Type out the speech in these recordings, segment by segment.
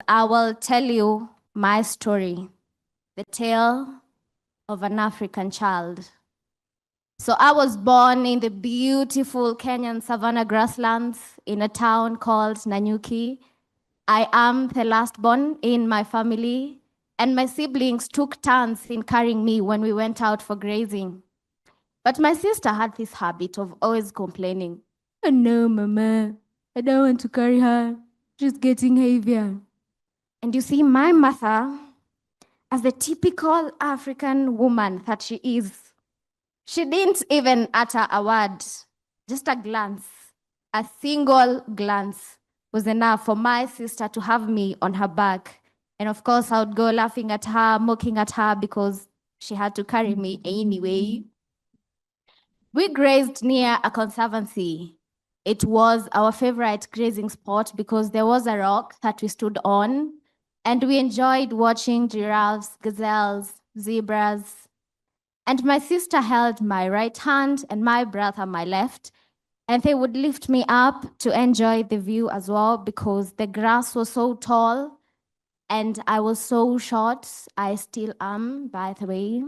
I will tell you my story, the tale of an African child. So I was born in the beautiful Kenyan savanna grasslands in a town called Nanyuki. I am the last born in my family, and my siblings took turns in carrying me when we went out for grazing. But my sister had this habit of always complaining, "Oh no, Mama, I don't want to carry her. She's getting heavier." And you see, my mother, as the typical African woman that she is, she didn't even utter a word, just a glance. A single glance was enough for my sister to have me on her back. And of course, I would go laughing at her, mocking at her because she had to carry me anyway. We grazed near a conservancy. It was our favorite grazing spot because there was a rock that we stood on, and we enjoyed watching giraffes, gazelles, zebras. And my sister held my right hand and my brother my left, and they would lift me up to enjoy the view as well because the grass was so tall and I was so short. I still am, by the way.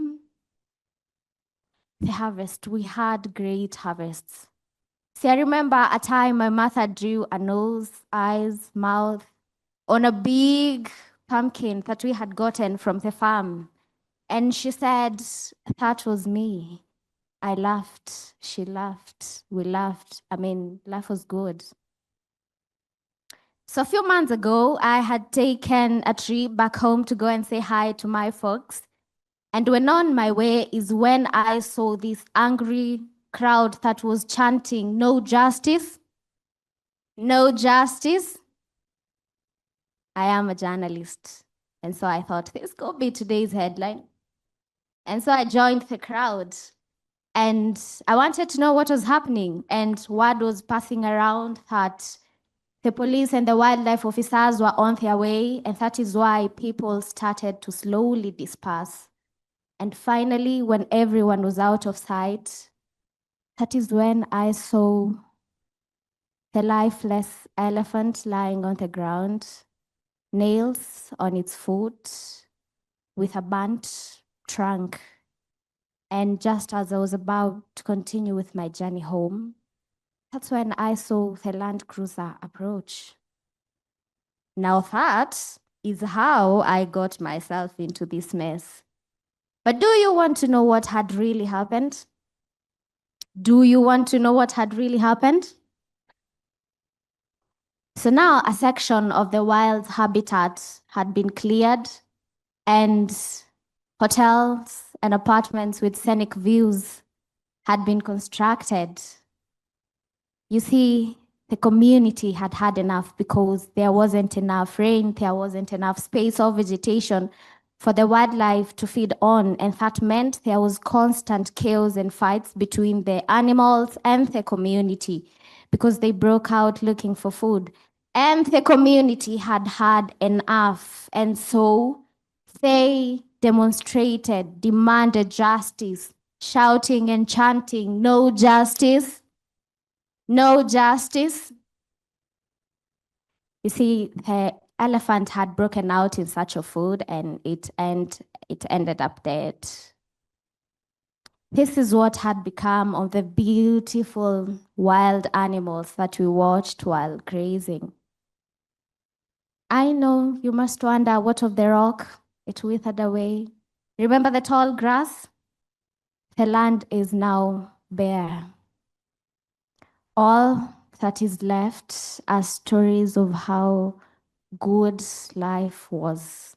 The harvest, we had great harvests. See, I remember a time my mother drew a nose, eyes, mouth on a big pumpkin that we had gotten from the farm. And she said, "That was me." I laughed, she laughed, we laughed. I mean, life was good. So a few months ago, I had taken a trip back home to go and say hi to my folks. And when on my way is when I saw this angry crowd that was chanting, "No justice, no justice." I am a journalist. And so I thought, this could be today's headline. And so I joined the crowd. And I wanted to know what was happening. And word was passing around that the police and the wildlife officers were on their way. And that is why people started to slowly disperse. And finally, when everyone was out of sight, that is when I saw the lifeless elephant lying on the ground, nails on its foot, with a burnt trunk. And just as I was about to continue with my journey home, that's when I saw the Land Cruiser approach. Now that is how I got myself into this mess. But do you want to know what had really happened? Do you want to know what had really happened? So now a section of the wild habitat had been cleared, and hotels and apartments with scenic views had been constructed. You see, the community had had enough because there wasn't enough rain, there wasn't enough space or vegetation for the wildlife to feed on, and that meant there was constant chaos and fights between the animals and the community because they broke out looking for food. And the community had had enough, and so they demonstrated, demanded justice, shouting and chanting, "No justice, no justice." You see, the elephant had broken out in search of food, and it ended up dead. This is what had become of the beautiful wild animals that we watched while grazing. I know you must wonder, what of the rock? It withered away. Remember the tall grass? The land is now bare. All that is left are stories of how good life was.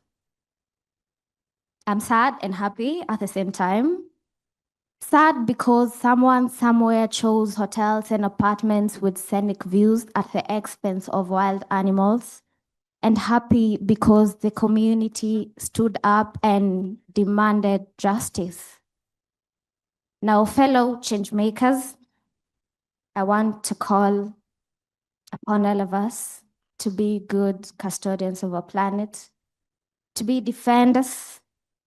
I'm sad and happy at the same time. Sad because someone somewhere chose hotels and apartments with scenic views at the expense of wild animals. And happy because the community stood up and demanded justice. Now, fellow changemakers, I want to call upon all of us to be good custodians of our planet, to be defenders,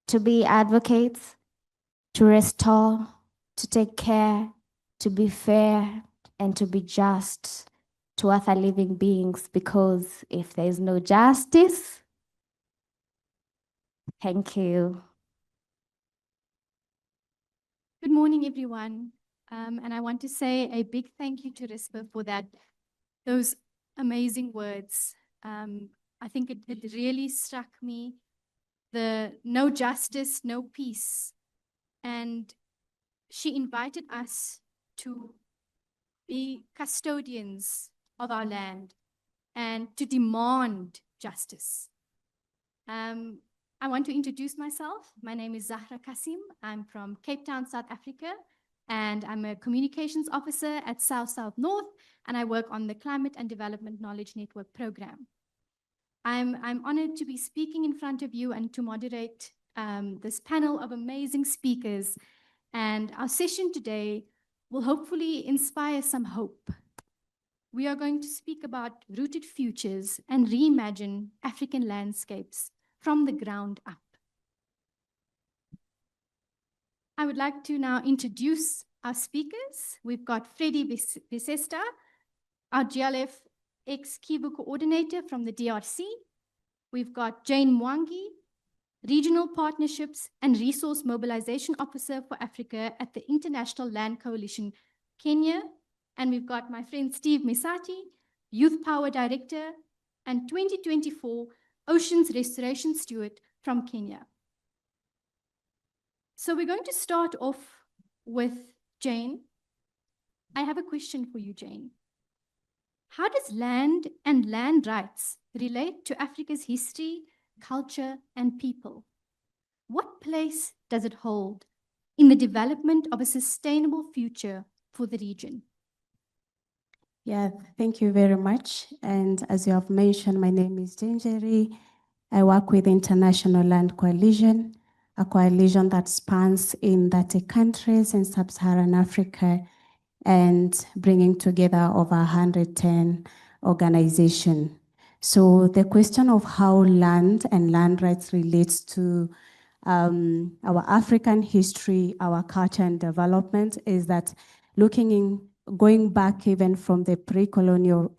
to be advocates, to restore, to take care, to be fair, and to be just to other living beings, because if there is no justice, Thank you. Good morning, everyone. And I want to say a big thank you to Rispa for those amazing words. I think it really struck me, the no justice, no peace. And she invited us to be custodians of our land and to demand justice. I want to introduce myself. My name is Zahra Kasim. I'm from Cape Town, South Africa, and I'm a communications officer at South North, and I work on the Climate and Development Knowledge Network program. I'm honored to be speaking in front of you and to moderate this panel of amazing speakers. And our session today will hopefully inspire some hope. We are going to speak about rooted futures and reimagine African landscapes from the ground up. I would like to now introduce our speakers. We've got Freddie Bisesta, our GLF ex-Kivu coordinator from the DRC. We've got Jane Mwangi, Regional Partnerships and Resource Mobilization Officer for Africa at the International Land Coalition, Kenya. And we've got my friend Steve Misati, Youth Power Director and 2024 Oceans Restoration Steward from Kenya. So we're going to start off with Jane. I have a question for you, Jane. How does land and land rights relate to Africa's history, culture, and people? What place does it hold in the development of a sustainable future for the region? Yeah, thank you very much. And as you have mentioned, my name is Jane Jerry. I work with International Land Coalition, a coalition that spans in 30 countries in sub-Saharan Africa and bringing together over 110 organizations. So the question of how land and land rights relates to our African history, our culture and development is that going back even from the pre-colonial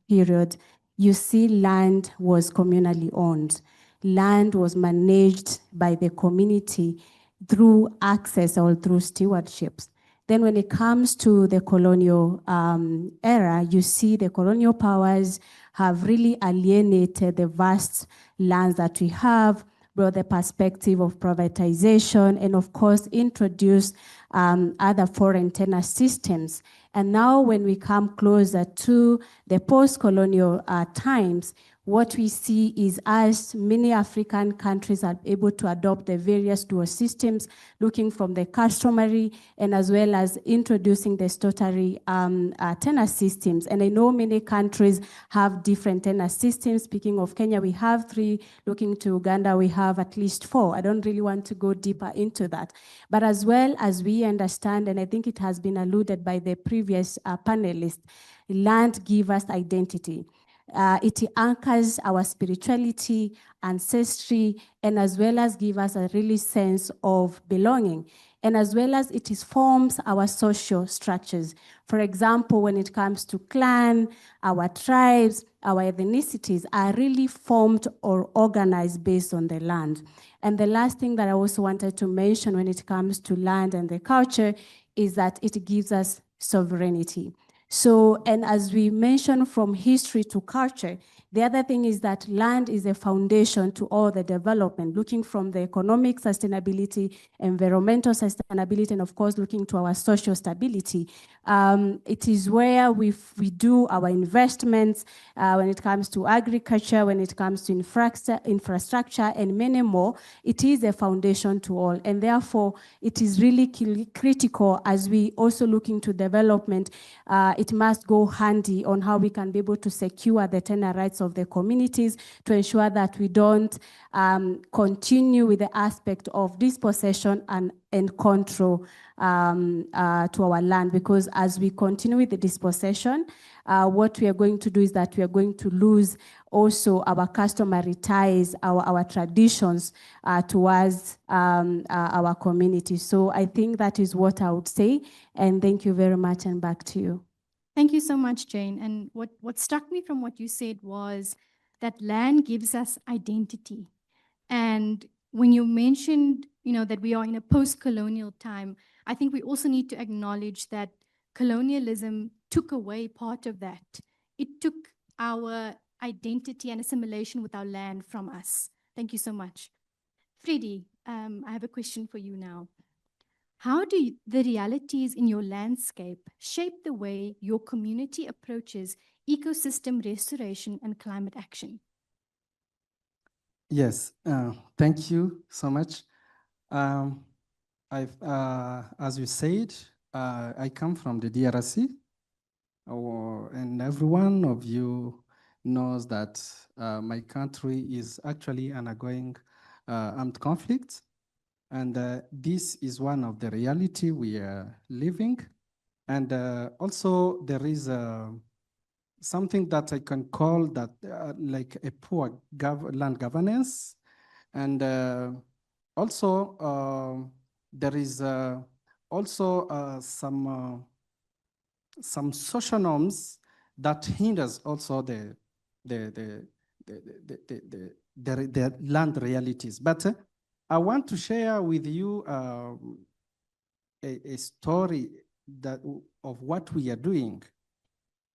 period, you see land was communally owned. Land was managed by the community through access or through stewardships. Then when it comes to the colonial era, you see the colonial powers have really alienated the vast lands that we have, brought the perspective of privatization, and of course introduced other foreign tenure systems. And now when we come closer to the post-colonial times, what we see is as many African countries are able to adopt the various dual systems, looking from the customary and as well as introducing the statutory tenure systems. And I know many countries have different tenure systems. Speaking of Kenya, we have 3. Looking to Uganda, we have at least 4. I don't really want to go deeper into that. But as well as we understand, and I think it has been alluded by the previous panelists, land gives us identity. It anchors our spirituality, ancestry, and as well as give us a really sense of belonging. And as well as it forms our social structures. For example, when it comes to clan, our tribes, our ethnicities are really formed or organized based on the land. And the last thing that I also wanted to mention when it comes to land and the culture is that it gives us sovereignty. So, and as we mentioned from history to culture, the other thing is that land is a foundation to all the development, looking from the economic sustainability, environmental sustainability, and of course, looking to our social stability. It is where we do our investments when it comes to agriculture, when it comes to infrastructure, and many more. It is a foundation to all, and therefore, it is really critical as we also look into development. It must go handy on how we can be able to secure the tenure rights of the communities to ensure that we don't continue with the aspect of dispossession and control to our land. Because as we continue with the dispossession, what we are going to do is that we are going to lose also our customary ties, our traditions towards our community. So I think that is what I would say. And thank you very much, and back to you. Thank you so much, Jane. And what struck me from what you said was that land gives us identity. And when you mentioned, that we are in a post-colonial time, I think we also need to acknowledge that colonialism took away part of that. It took our identity and assimilation with our land from us. Thank you so much. Freddie, I have a question for you now. How do the realities in your landscape shape the way your community approaches ecosystem restoration and climate action? Yes, thank you so much. As you said, I come from the DRC, and every one of you knows that my country is actually undergoing armed conflict. And this is one of the reality we are living. And also there is something that I can call that like a poor land governance. And also there is also some social norms that hinders also the land realities. But I want to share with you a story of what we are doing.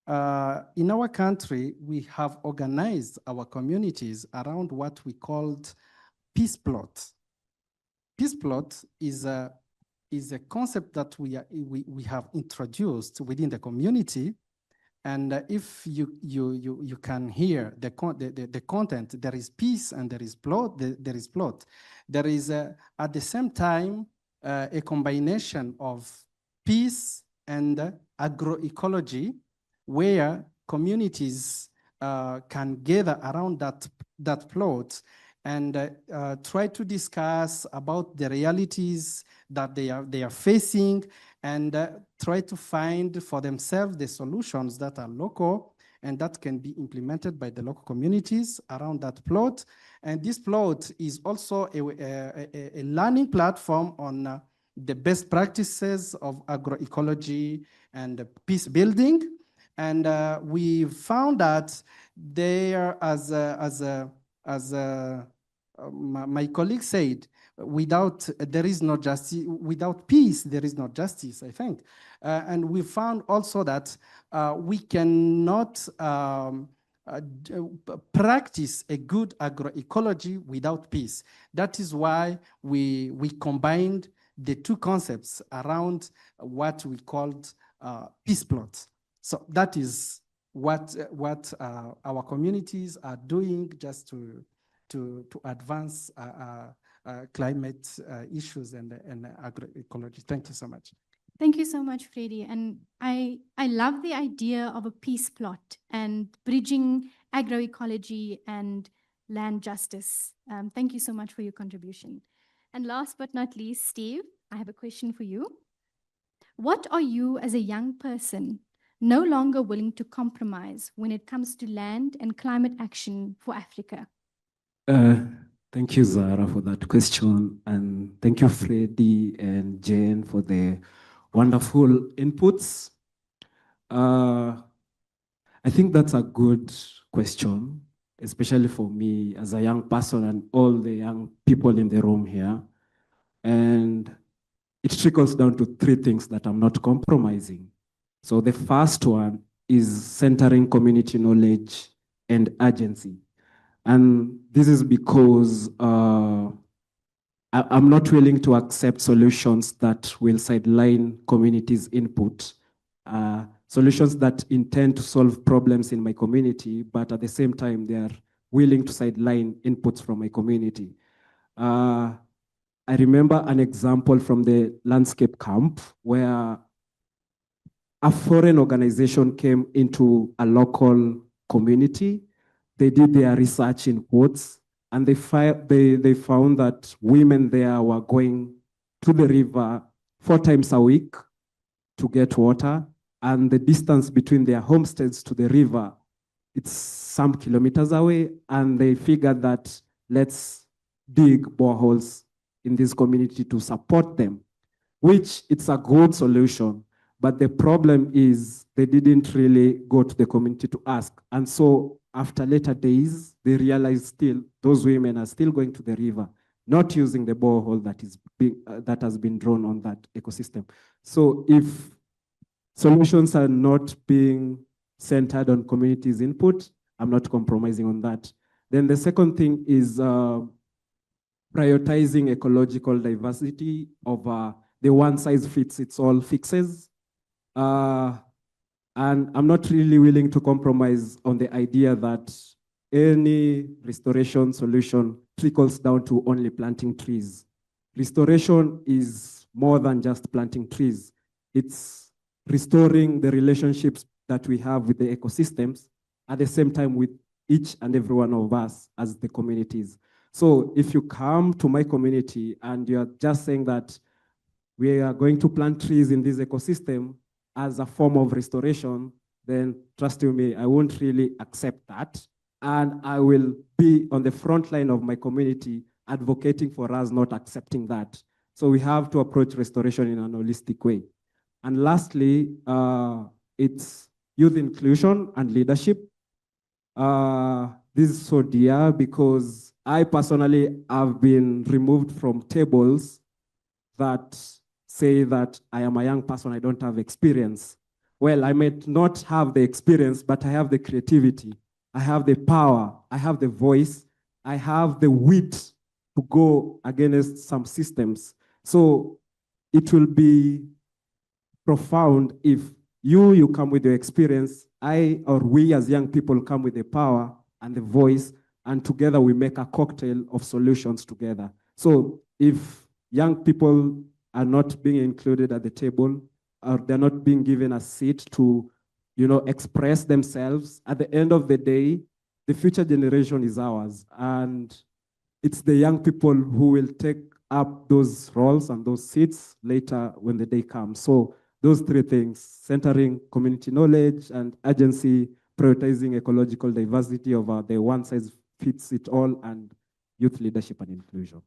In our country, we have organized our communities around what we called peace plot. Peace plot is a concept that we have introduced within the community. And if you can hear the content, there is peace and there is plot. There is plot. There is at the same time a combination of peace and agroecology, where communities can gather around that plot and try to discuss about the realities that they are facing, and try to find for themselves the solutions that are local and that can be implemented by the local communities around that plot. And this plot is also a learning platform on the best practices of agroecology and peace building. And we found that there, as my colleague said, there is no justice. Without peace, there is no justice, I think. And we found also that we cannot practice a good agroecology without peace. That is why we combined the two concepts around what we called peace plots. So that is what our communities are doing just to advance climate issues and agroecology. Thank you so much. Thank you so much, Freddie. And I love the idea of a peace plot and bridging agroecology and land justice. Thank you so much for your contribution. And last but not least, Steve, I have a question for you. What are you as a young person no longer willing to compromise when it comes to land and climate action for Africa? Thank you, Zara, for that question. And thank you, Freddie and Jane, for the wonderful inputs. I think that's a good question, especially for me as a young person and all the young people in the room here. And it trickles down to three things that I'm not compromising. So the first one is centering community knowledge and urgency. And this is because I'm not willing to accept solutions that will sideline communities' input, solutions that intend to solve problems in my community, but at the same time, they are willing to sideline inputs from my community. I remember an example from the landscape camp where a foreign organization came into a local community. They did their research in quotes, and they found that women there were going to the river 4 times a week to get water, and the distance between their homesteads to the river, it's some kilometers away, and they figured that let's dig boreholes in this community to support them, which it's a good solution. But the problem is they didn't really go to the community to ask. And so after later days, they realized still those women are still going to the river not using the borehole that has been drawn on that ecosystem. So if solutions are not being centered on communities' input, I'm not compromising on that. Then the second thing is prioritizing ecological diversity over the one-size-fits-all fixes. And I'm not really willing to compromise on the idea that any restoration solution trickles down to only planting trees. Restoration is more than just planting trees. It's restoring the relationships that we have with the ecosystems at the same time with each and every one of us as the communities. So if you come to my community and you're just saying that we are going to plant trees in this ecosystem as a form of restoration, then trust you me, I won't really accept that. And I will be on the front line of my community advocating for us not accepting that. So we have to approach restoration in an holistic way. And lastly, it's youth inclusion and leadership. This is so dear because I personally have been removed from tables that say that I am a young person, I don't have experience. Well, I might not have the experience, but I have the creativity, I have the power, I have the voice, I have the wit to go against some systems. So it will be profound if you come with your experience, I or we as young people come with the power and the voice, and together we make a cocktail of solutions together. So if young people are not being included at the table, or they're not being given a seat to, express themselves, at the end of the day, the future generation is ours. And it's the young people who will take up those roles and those seats later when the day comes. So those three things, centering community knowledge and agency, prioritizing ecological diversity over the one-size-fits-it-all, and youth leadership and inclusion.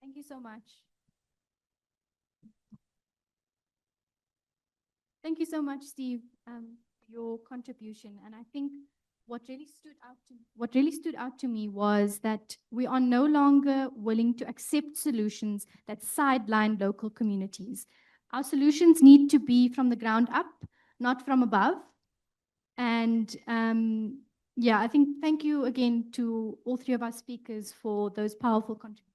Thank you so much. Thank you so much, Steve, for your contribution. And I think what really stood out to me was that we are no longer willing to accept solutions that sideline local communities. Our solutions need to be from the ground up, not from above. And yeah, I think thank you again to all three of our speakers for those powerful contributions.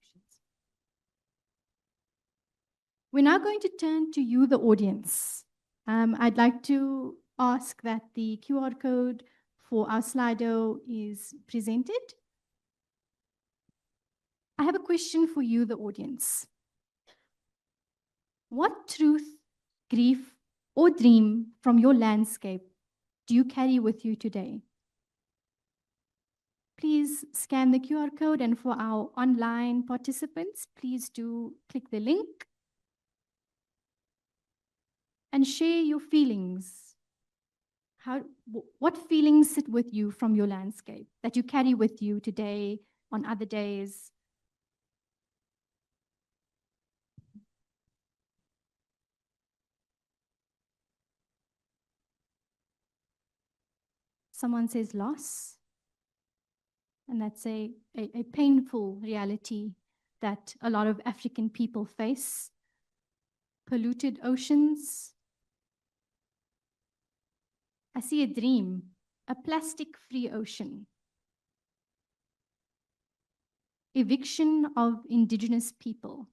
We're now going to turn to you, the audience. I'd like to ask that the QR code for our Slido is presented. I have a question for you, the audience. What truth, grief, or dream from your landscape do you carry with you today? Please scan the QR code, and for our online participants, please do click the link and share your feelings. What feelings sit with you from your landscape that you carry with you today, on other days? Someone says loss, and that's a painful reality that a lot of African people face. Polluted oceans. I see a dream, a plastic-free ocean. Eviction of indigenous people.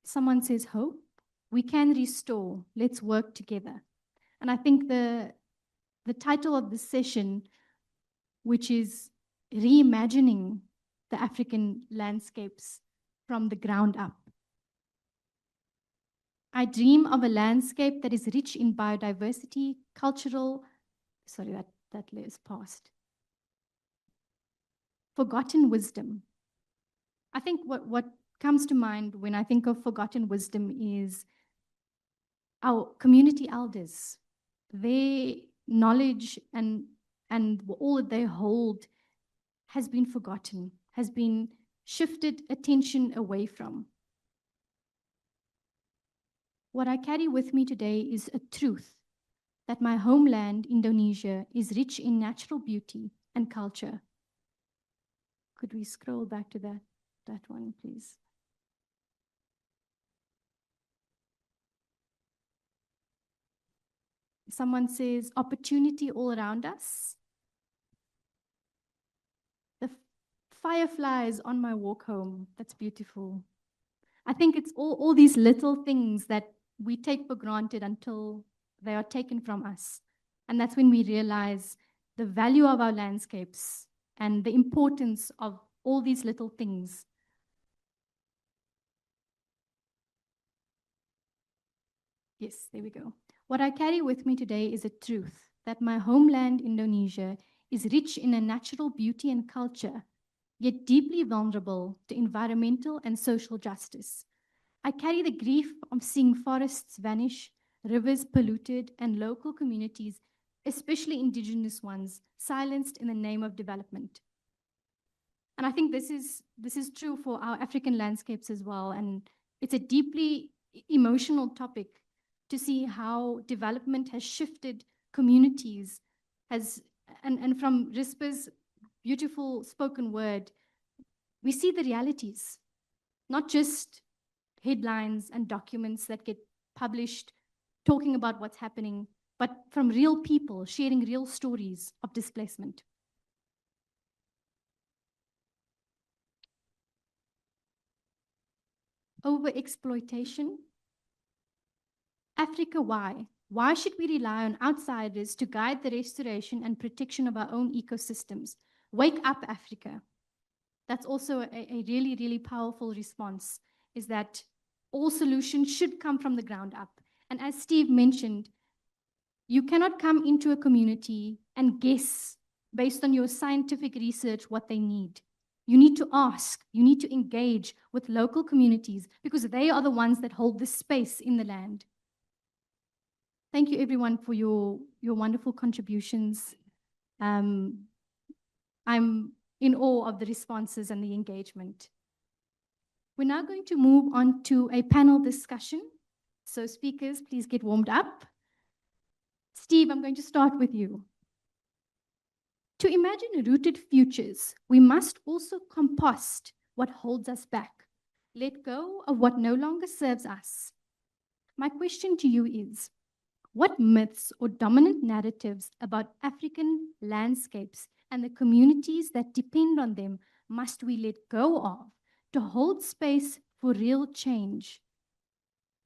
Someone says hope. We can restore. Let's work together. And I think the title of the session, which is Reimagining the African Landscapes from the Ground Up. I dream of a landscape that is rich in biodiversity, cultural, sorry, that is past. Forgotten wisdom. I think what comes to mind when I think of forgotten wisdom is our community elders. Their knowledge and all that they hold has been forgotten, has been shifted attention away from. What I carry with me today is a truth that my homeland, Indonesia, is rich in natural beauty and culture. Could we scroll back to that one, please? Someone says, opportunity all around us. The fireflies on my walk home, that's beautiful. I think it's all these little things that we take for granted until they are taken from us. And that's when we realize the value of our landscapes and the importance of all these little things. Yes, there we go. What I carry with me today is a truth that my homeland, Indonesia, is rich in a natural beauty and culture, yet deeply vulnerable to environmental and social justice. I carry the grief of seeing forests vanish, rivers polluted, and local communities, especially indigenous ones, silenced in the name of development. And I think this is true for our African landscapes as well. And it's a deeply emotional topic to see how development has shifted communities, and from Rispa's beautiful spoken word, we see the realities, not just headlines and documents that get published talking about what's happening, but from real people sharing real stories of displacement. Overexploitation. Africa, why? Why should we rely on outsiders to guide the restoration and protection of our own ecosystems? Wake up, Africa. That's also a really, really powerful response, is that all solutions should come from the ground up. And as Steve mentioned, you cannot come into a community and guess based on your scientific research what they need. You need to ask, you need to engage with local communities because they are the ones that hold the space in the land. Thank you everyone for your wonderful contributions. I'm in awe of the responses and the engagement. We're now going to move on to a panel discussion. So speakers, please get warmed up. Steve, I'm going to start with you. To imagine rooted futures, we must also compost what holds us back, let go of what no longer serves us. My question to you is, what myths or dominant narratives about African landscapes and the communities that depend on them must we let go of to hold space for real change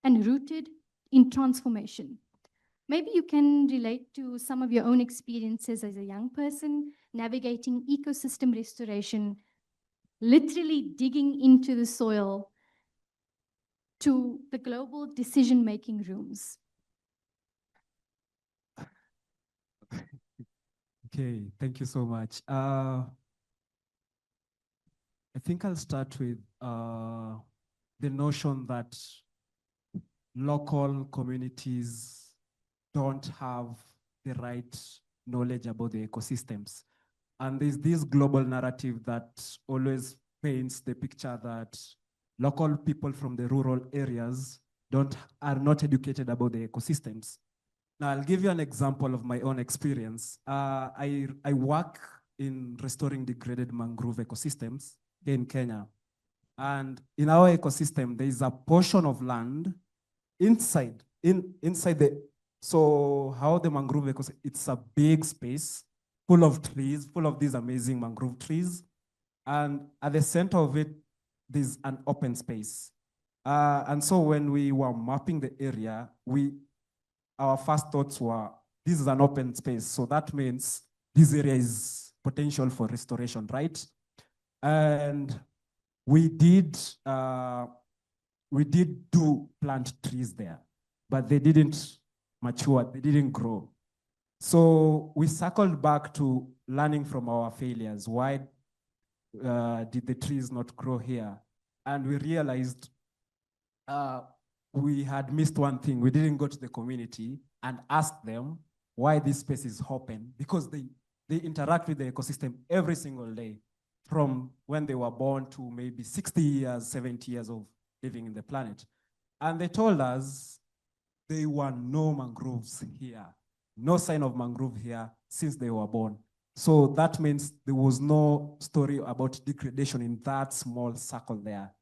and rooted in transformation? Maybe you can relate to some of your own experiences as a young person navigating ecosystem restoration, literally digging into the soil to the global decision-making rooms. Okay, thank you so much. I think I'll start with the notion that local communities don't have the right knowledge about the ecosystems. And there's this global narrative that always paints the picture that local people from the rural areas are not educated about the ecosystems. Now, I'll give you an example of my own experience. I work in restoring degraded mangrove ecosystems in Kenya. And in our ecosystem, there is a portion of land inside the, so how the mangrove ecosystem, it's a big space full of trees, full of these amazing mangrove trees. And at the center of it, there's an open space. And so when we were mapping the area, our first thoughts were, this is an open space. So that means this area is potential for restoration, right? And we did plant trees there, but they didn't mature, they didn't grow. So we circled back to learning from our failures. Why did the trees not grow here? And we realized we had missed one thing. We didn't go to the community and ask them why this space is open, because they interact with the ecosystem every single day, from when they were born to maybe 60 years, 70 years of living in the planet. And they told us there were no mangroves here, no sign of mangrove here since they were born. So that means there was no story about degradation in that small circle there.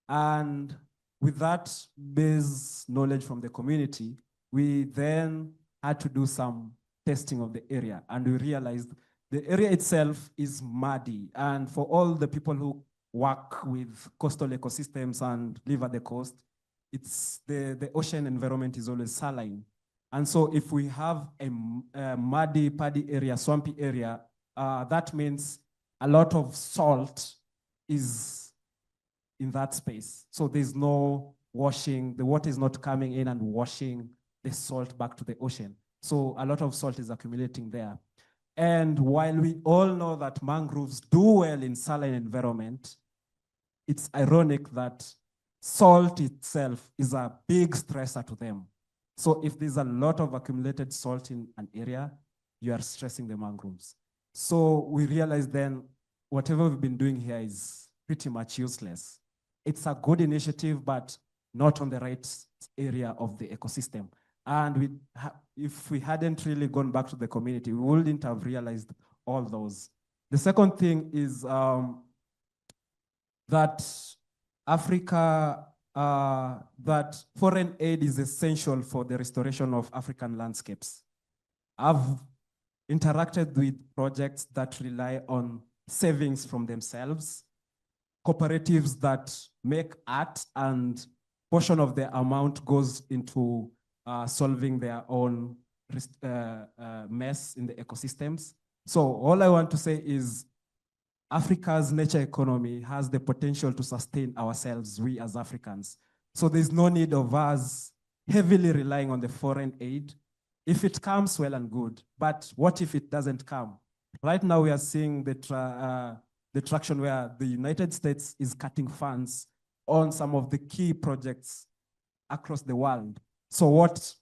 And with that base knowledge from the community, we then had to do some testing of the area, and we realized the area itself is muddy. And for all the people who work with coastal ecosystems and live at the coast, it's the ocean environment is always saline. And so if we have a muddy, paddy area, swampy area, that means a lot of salt is in that space. So there's no washing, the water is not coming in and washing the salt back to the ocean. So a lot of salt is accumulating there. And while we all know that mangroves do well in saline environment, it's ironic that salt itself is a big stressor to them. So if there's a lot of accumulated salt in an area, you are stressing the mangroves. So we realized then whatever we've been doing here is pretty much useless. It's a good initiative, but not on the right area of the ecosystem. And if we hadn't really gone back to the community, we wouldn't have realized all those. The second thing is that Africa, that foreign aid is essential for the restoration of African landscapes. I've interacted with projects that rely on savings from themselves, cooperatives that make art, and portion of the amount goes into solving their own mess in the ecosystems. So all I want to say is Africa's nature economy has the potential to sustain ourselves, we as Africans. So there's no need of us heavily relying on the foreign aid. If it comes, well and good. But what if it doesn't come? Right now we are seeing the traction where the United States is cutting funds on some of the key projects across the world. So what,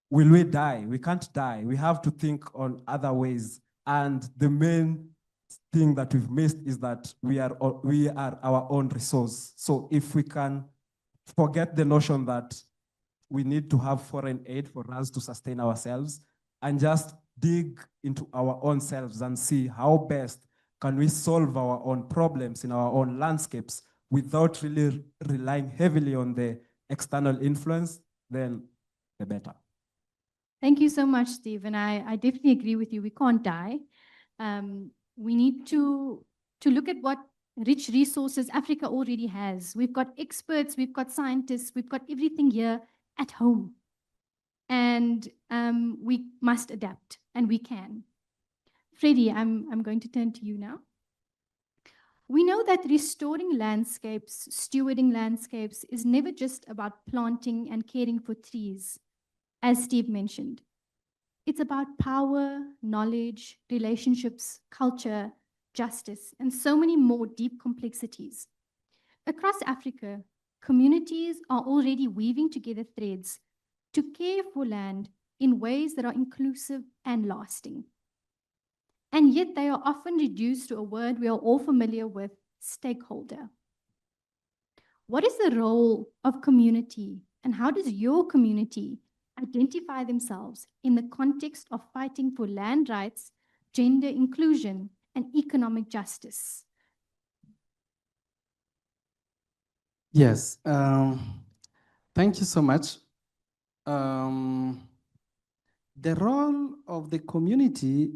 will we die? We can't die. We have to think on other ways. And the main thing that we've missed is that we are our own resource. So if we can forget the notion that we need to have foreign aid for us to sustain ourselves and just dig into our own selves and see how best can we solve our own problems in our own landscapes without really relying heavily on the external influence, then the better. Thank you so much, Steve. And I definitely agree with you. We can't die. We need to look at what rich resources Africa already has. We've got experts, we've got scientists, we've got everything here at home. And we must adapt, and we can. Freddie, I'm going to turn to you now. We know that restoring landscapes, stewarding landscapes, is never just about planting and caring for trees, as Steve mentioned. It's about power, knowledge, relationships, culture, justice, and so many more deep complexities. Across Africa, communities are already weaving together threads to care for land in ways that are inclusive and lasting. And yet they are often reduced to a word we are all familiar with, stakeholder. What is the role of community, and how does your community identify themselves in the context of fighting for land rights, gender inclusion, and economic justice? Yes, thank you so much. The role of the community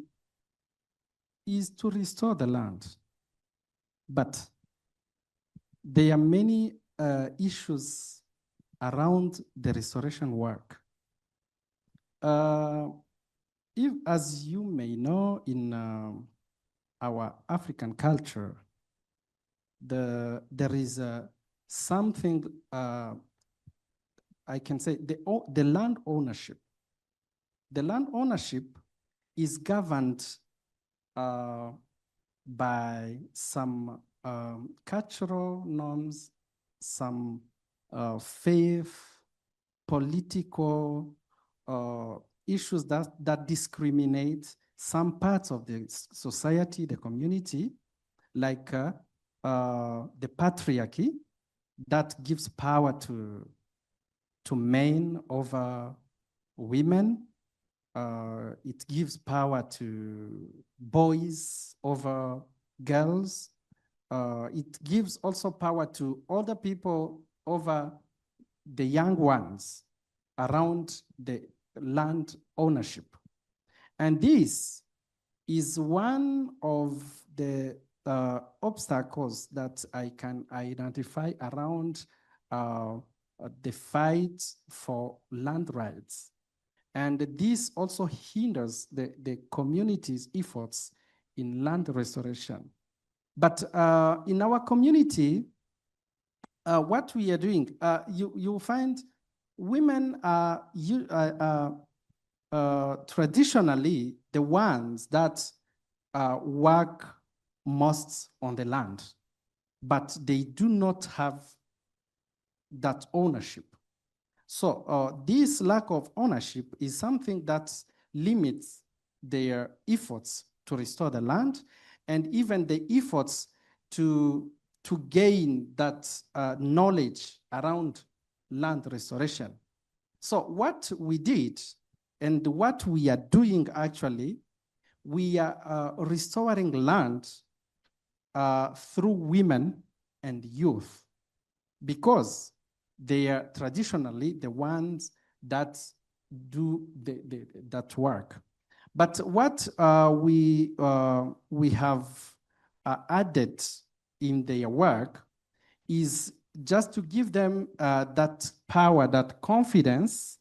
is to restore the land, but there are many issues around the restoration work. If, as you may know, in our African culture, there is something I can say, the land ownership. The land ownership is governed by some cultural norms, some faith, political issues that discriminate some parts of the society, the community, like the patriarchy that gives power to men over women. It gives power to boys over girls. It gives also power to older people over the young ones around the land ownership. And this is one of the obstacles that I can identify around the fight for land rights. And this also hinders the community's efforts in land restoration. But in our community, what we are doing, you find women are traditionally the ones that work most on the land, but they do not have that ownership. So this lack of ownership is something that limits their efforts to restore the land, and even the efforts to gain that knowledge around land restoration. So what we did and what we are doing actually, we are restoring land through women and youth, because they are traditionally the ones that do that work. But what we have added in their work is just to give them that power, that confidence,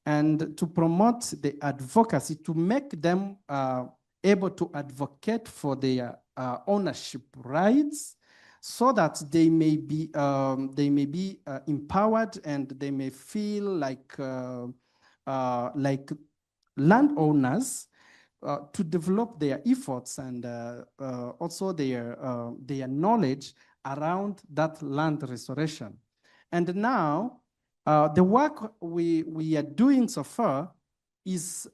and to promote the advocacy, to make them able to advocate for their ownership rights, so that they may be empowered, and they may feel like landowners, to develop their efforts and also their knowledge around that land restoration. And now, the work we are doing so far is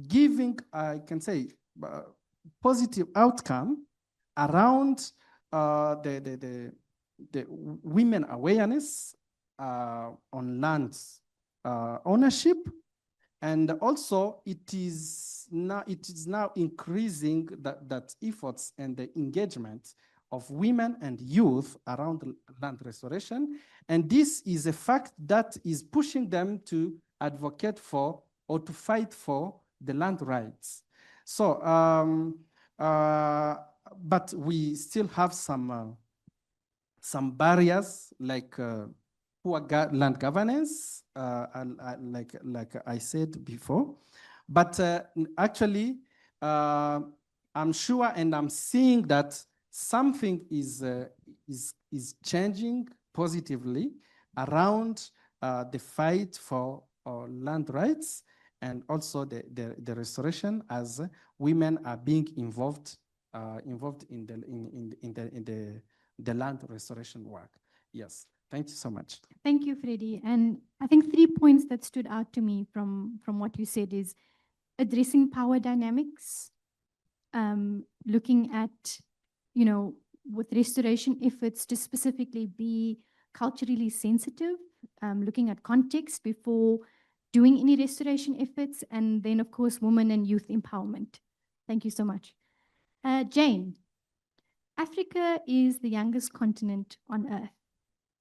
giving, I can say, positive outcome around the women awareness on land ownership. And also it is now increasing that efforts and the engagement of women and youth around land restoration. And this is a fact that is pushing them to advocate for or to fight for the land rights. So, but we still have some barriers, like poor land governance, like I said before. But actually, I'm sure and I'm seeing that something is changing positively around the fight for land rights, and also the restoration, as women are being involved in the land restoration work. Yes, thank you so much. Thank you, Freddie. And I think 3 points that stood out to me from what you said is addressing power dynamics, looking at, with restoration efforts to specifically be culturally sensitive, looking at context before doing any restoration efforts, and then, of course, women and youth empowerment. Thank you so much. Jane, Africa is the youngest continent on Earth,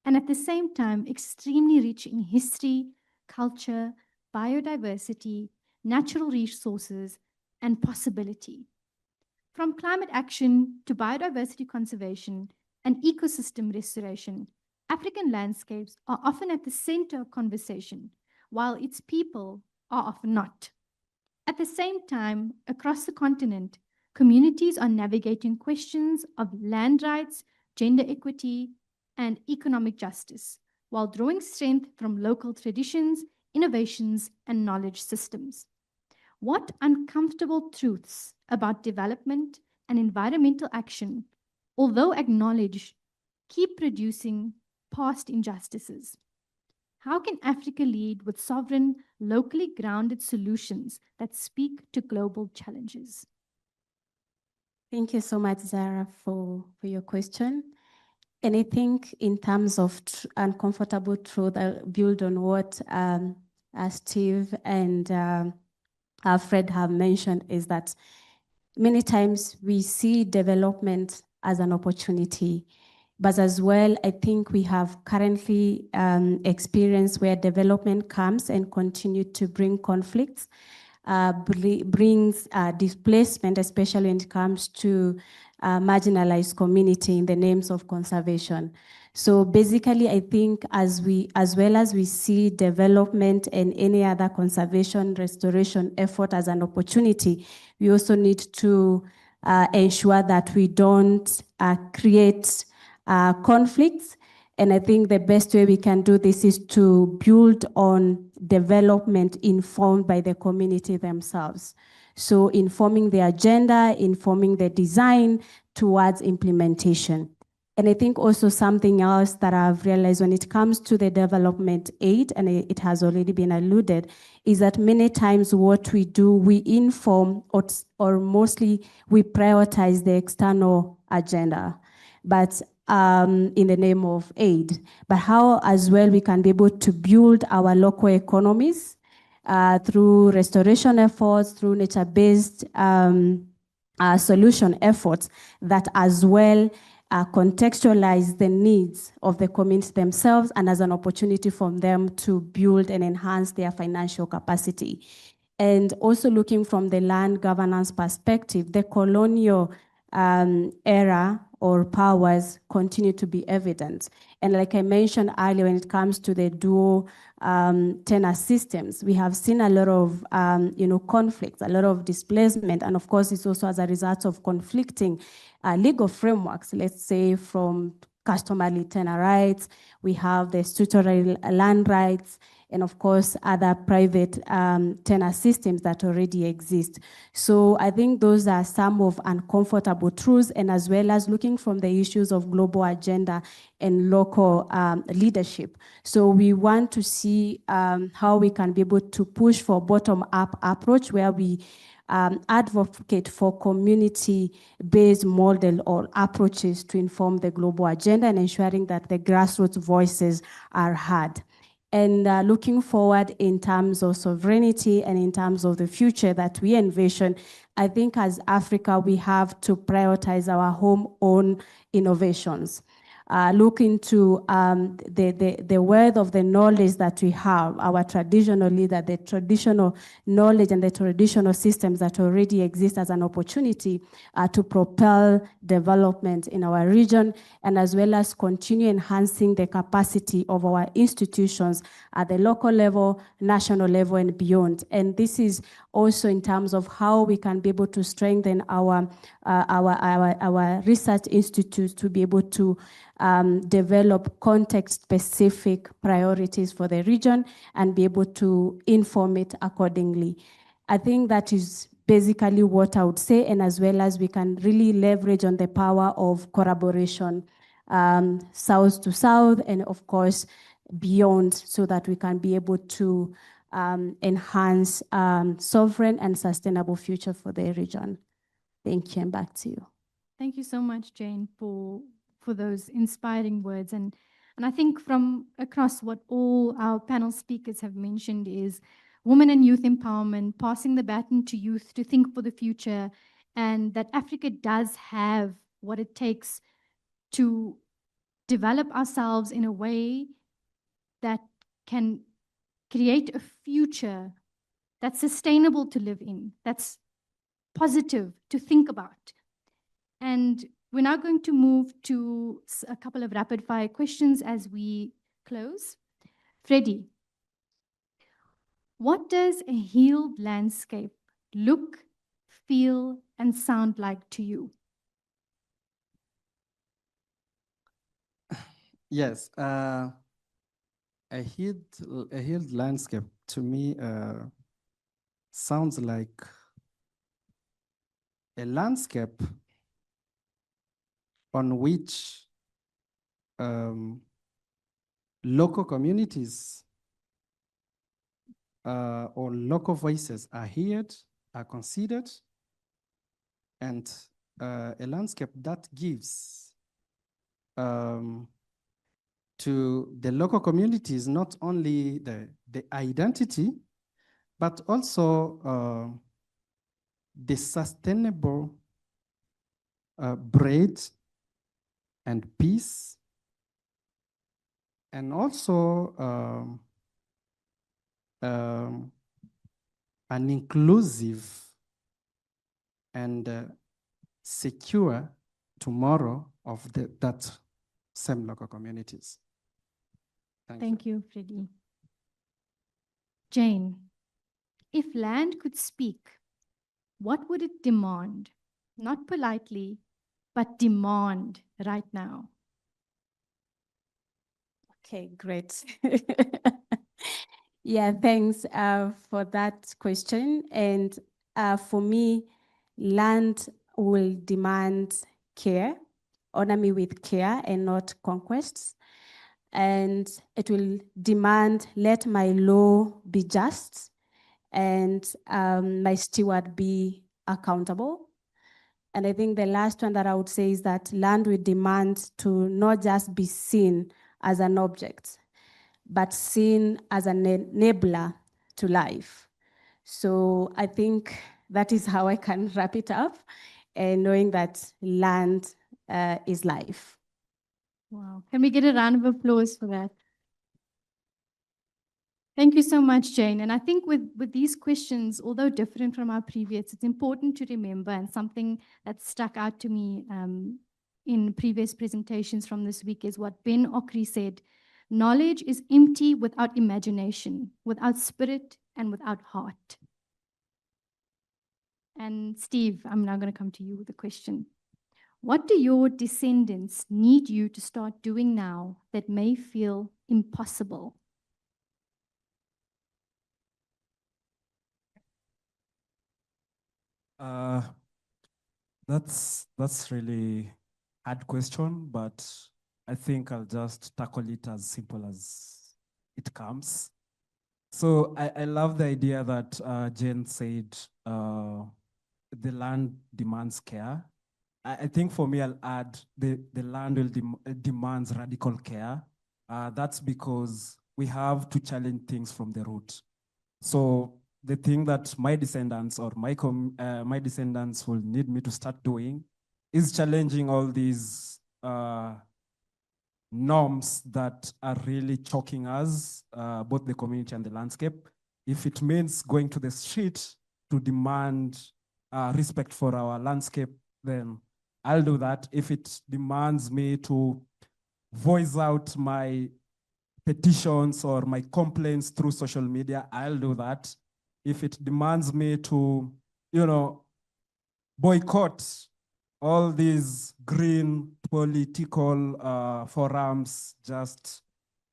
and at the same time, extremely rich in history, culture, biodiversity, natural resources, and possibility. From climate action to biodiversity conservation and ecosystem restoration, African landscapes are often at the center of conversation, while its people are often not. At the same time, across the continent, communities are navigating questions of land rights, gender equity, and economic justice, while drawing strength from local traditions, innovations, and knowledge systems. What uncomfortable truths about development and environmental action, although acknowledged, keep producing past injustices? How can Africa lead with sovereign, locally grounded solutions that speak to global challenges? Thank you so much, Zara, for your question. And I think in terms of uncomfortable truth, I'll build on what Steve and Fred have mentioned is that many times we see development as an opportunity, but as well, I think we have currently experienced where development comes and continue to bring conflicts, brings displacement, especially when it comes to marginalized community in the names of conservation. So basically, I think as well as we see development and any other conservation restoration effort as an opportunity, we also need to ensure that we don't create conflicts. And I think the best way we can do this is to build on development informed by the community themselves. So informing the agenda, informing the design towards implementation. And I think also something else that I've realized when it comes to the development aid, and it has already been alluded, is that many times what we do, we inform or mostly we prioritize the external agenda, but in the name of aid. But how as well we can be able to build our local economies through restoration efforts, through nature-based solution efforts that as well contextualize the needs of the community themselves and as an opportunity for them to build and enhance their financial capacity. And also looking from the land governance perspective, the colonial era or powers continue to be evident. And like I mentioned earlier, when it comes to the dual tenor systems, we have seen a lot of conflicts, a lot of displacement, and of course it's also as a result of conflicting legal frameworks, let's say from customary tenor rights, we have the statutory land rights, and of course other private tenor systems that already exist. So I think those are some of uncomfortable truths, and as well as looking from the issues of global agenda and local leadership. So we want to see how we can be able to push for bottom-up approach where we advocate for community-based model or approaches to inform the global agenda and ensuring that the grassroots voices are heard. And looking forward in terms of sovereignty and in terms of the future that we envision, I think as Africa, we have to prioritize our home-owned innovations. Look into the wealth of the knowledge that we have, our traditional leader, the traditional knowledge and the traditional systems that already exist as an opportunity to propel development in our region, and as well as continue enhancing the capacity of our institutions at the local level, national level, and beyond. And this is also in terms of how we can be able to strengthen our research institutes to be able to develop context-specific priorities for the region and be able to inform it accordingly. I think that is basically what I would say, and as well as we can really leverage on the power of collaboration, south to south, and of course beyond, so that we can be able to enhance sovereign and sustainable future for the region. Thank you, and back to you. Thank you so much, Jane, for those inspiring words. And I think from across what all our panel speakers have mentioned is women and youth empowerment, passing the baton to youth to think for the future, and that Africa does have what it takes to develop ourselves in a way that can create a future that's sustainable to live in, that's positive to think about. And we're now going to move to a couple of rapid fire questions as we close. Freddie, what does a healed landscape look, feel, and sound like to you? Yes, a healed landscape to me sounds like a landscape on which local communities or local voices are heard, are considered, and a landscape that gives to to the local communities, not only the identity, but also the sustainable bread and peace, and also an inclusive and secure tomorrow of that same local communities. Thank you, Freddie. Jane, if land could speak, what would it demand? Not politely, but demand right now. Okay, great. Yeah, thanks for that question. And for me, land will demand care, honor me with care and not conquests. And it will demand, let my law be just and my steward be accountable. And I think the last one that I would say is that land will demand to not just be seen as an object, but seen as an enabler to life. So I think that is how I can wrap it up, and knowing that land is life. Wow. Can we get a round of applause for that? Thank you so much, Jane. And I think with these questions, although different from our previous, it's important to remember, and something that stuck out to me in previous presentations from this week is what Ben Okri said: knowledge is empty without imagination, without spirit, and without heart. And Steve, I'm now going to come to you with a question. What do your descendants need you to start doing now that may feel impossible? That's really hard question, but I think I'll just tackle it as simple as it comes. So I love the idea that Jane said the land demands care. I think for me, I'll add the land will demands radical care. That's because we have to challenge things from the root. So the thing that my descendants or my descendants will need me to start doing is challenging all these norms that are really choking us, both the community and the landscape. If it means going to the street to demand respect for our landscape, then I'll do that. If it demands me to voice out my petitions or my complaints through social media, I'll do that. If it demands me to, boycott all these green political forums just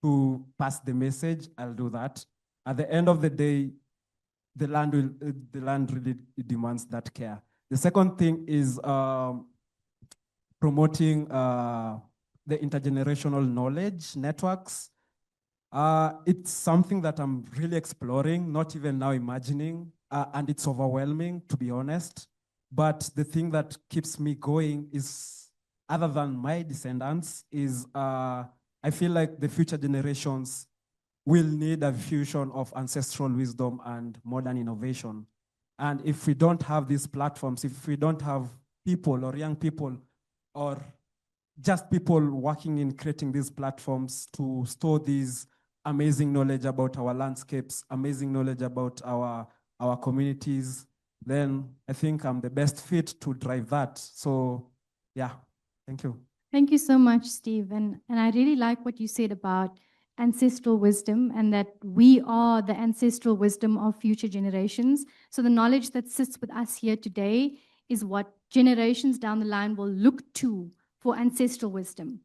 to pass the message, I'll do that. At the end of the day, the land really demands that care. The second thing is promoting the intergenerational knowledge networks. It's something that I'm really exploring, not even now imagining, and it's overwhelming, to be honest. But the thing that keeps me going is, other than my descendants, is I feel like the future generations will need a fusion of ancestral wisdom and modern innovation. And if we don't have these platforms, if we don't have people or young people or just people working in creating these platforms to store these amazing knowledge about our landscapes, amazing knowledge about our communities, then I think I'm the best fit to drive that. So yeah, thank you. Thank you so much, Steve. And I really like what you said about ancestral wisdom, and that we are the ancestral wisdom of future generations. So the knowledge that sits with us here today is what generations down the line will look to for ancestral wisdom.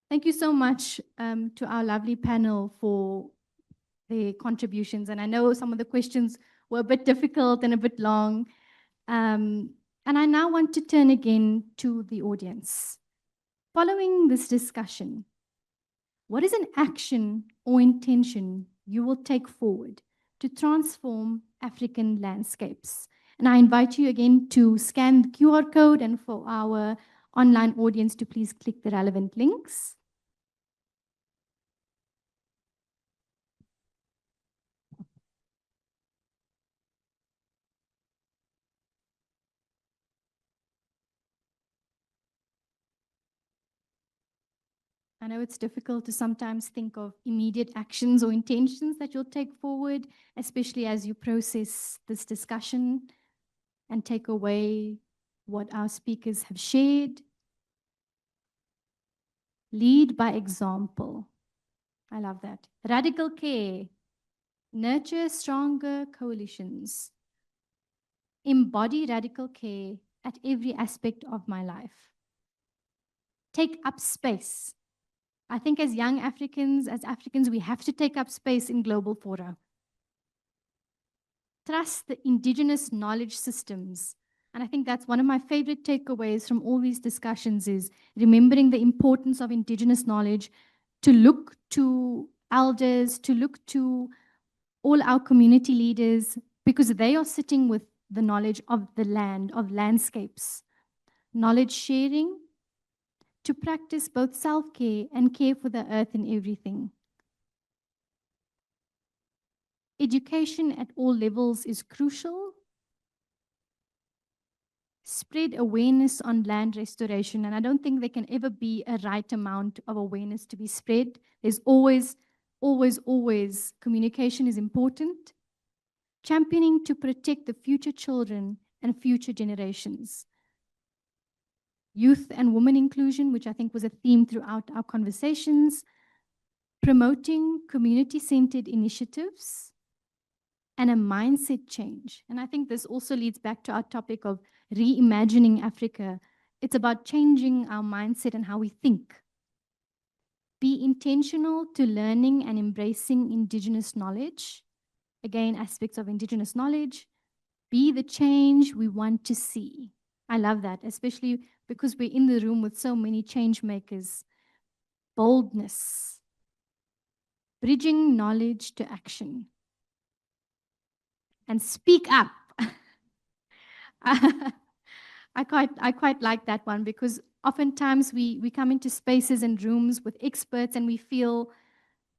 Thank you so much to our lovely panel for their contributions. And I know some of the questions were a bit difficult and a bit long. And I now want to turn again to the audience. Following this discussion, what is an action or intention you will take forward to transform African landscapes? And I invite you again to scan the QR code, and for our online audience to please click the relevant links. I know it's difficult to sometimes think of immediate actions or intentions that you'll take forward, especially as you process this discussion and take away what our speakers have shared. Lead by example. I love that. Radical care. Nurture stronger coalitions. Embody radical care at every aspect of my life. Take up space. I think as young Africans, we have to take up space in global fora. Trust the indigenous knowledge systems. And I think that's one of my favorite takeaways from all these discussions is remembering the importance of indigenous knowledge, to look to elders, to look to all our community leaders, because they are sitting with the knowledge of the land, of landscapes. Knowledge sharing, to practice both self-care and care for the earth in everything. Education at all levels is crucial. Spread awareness on land restoration, and I don't think there can ever be a right amount of awareness to be spread. There's always communication is important. Championing to protect the future children and future generations. Youth and women inclusion, which I think was a theme throughout our conversations. Promoting community-centered initiatives and a mindset change. And I think this also leads back to our topic of reimagining Africa. It's about changing our mindset and how we think. Be intentional to learning and embracing indigenous knowledge. Again, aspects of indigenous knowledge. Be the change we want to see. I love that, especially because we're in the room with so many change makers. Boldness. Bridging knowledge to action. And speak up. I quite like that one, because oftentimes we come into spaces and rooms with experts and we feel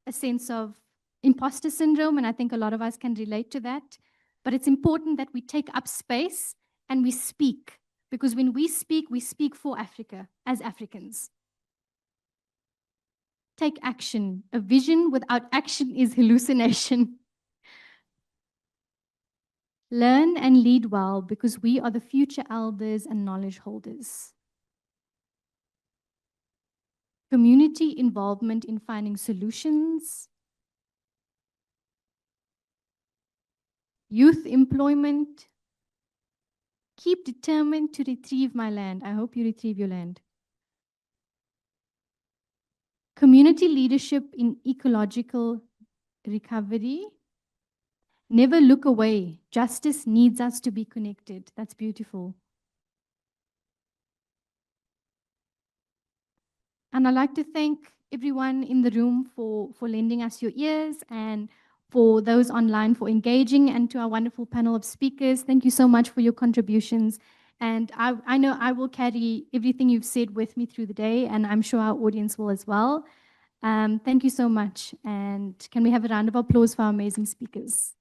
a sense of imposter syndrome, and I think a lot of us can relate to that. But it's important that we take up space and we speak, because when we speak for Africa as Africans. Take action. A vision without action is hallucination. Learn and lead well, because we are the future elders and knowledge holders. Community involvement in finding solutions. Youth employment. Keep determined to retrieve my land. I hope you retrieve your land. Community leadership in ecological recovery. Never look away. Justice needs us to be connected. That's beautiful. And I'd like to thank everyone in the room for lending us your ears, and for those online for engaging, and to our wonderful panel of speakers. Thank you so much for your contributions. And I know I will carry everything you've said with me through the day, and I'm sure our audience will as well. Thank you so much. And can we have a round of applause for our amazing speakers?